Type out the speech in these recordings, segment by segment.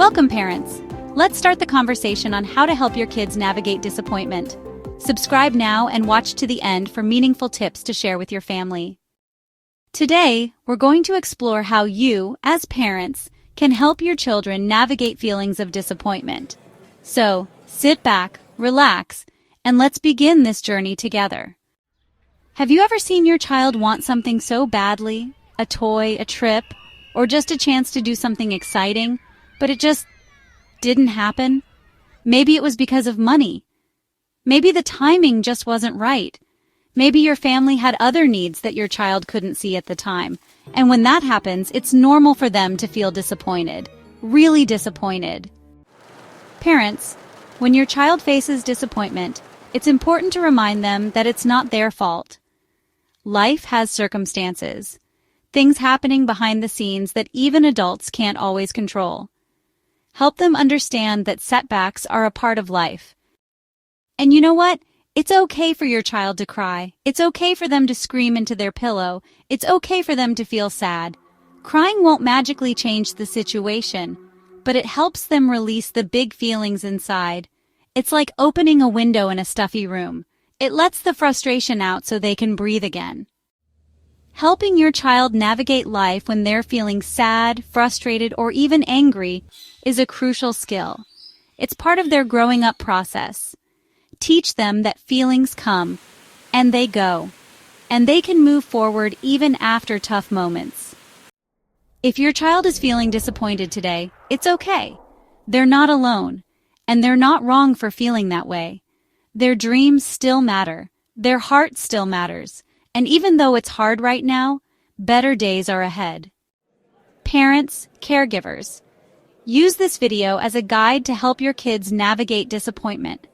Welcome, parents. Let's start the conversation on how to help your kids navigate disappointment. Subscribe now and watch to the end for meaningful tips to share with your family. Today, we're going to explore how you, as parents, can help your children navigate feelings of disappointment. So, sit back, relax, and let's begin this journey together. Have you ever seen your child want something so badly, a toy, a trip, or just a chance to do something exciting, but it just didn't happen? Maybe it was because of money. Maybe the timing just wasn't right. Maybe your family had other needs that your child couldn't see at the time. And when that happens, it's normal for them to feel disappointed, really disappointed. Parents, when your child faces disappointment, it's important to remind them that it's not their fault. Life has circumstances, things happening behind the scenes that even adults can't always control. Help them understand that setbacks are a part of life. And you know what? It's okay for your child to cry. It's okay for them to scream into their pillow. It's okay for them to feel sad. Crying won't magically change the situation, but it helps them release the big feelings inside. It's like opening a window in a stuffy room. It lets the frustration out so they can breathe again. Helping your child navigate life when they're feeling sad, frustrated, or even angry is a crucial skill. It's part of their growing up process. Teach them that feelings come, and they go, and they can move forward even after tough moments. If your child is feeling disappointed today, it's okay. They're not alone, and they're not wrong for feeling that way. Their dreams still matter. Their heart still matters. And even though it's hard right now, better days are ahead. Parents, caregivers, use this video as a guide to help your kids navigate disappointment.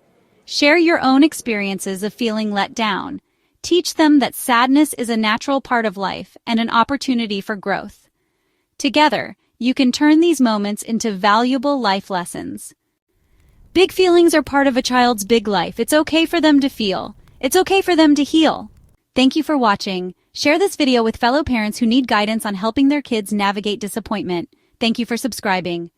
Share your own experiences of feeling let down. Teach them that sadness is a natural part of life and an opportunity for growth. Together, you can turn these moments into valuable life lessons. Big feelings are part of a child's big life. It's okay for them to feel. It's okay for them to heal. Thank you for watching. Share this video with fellow parents who need guidance on helping their kids navigate disappointment. Thank you for subscribing.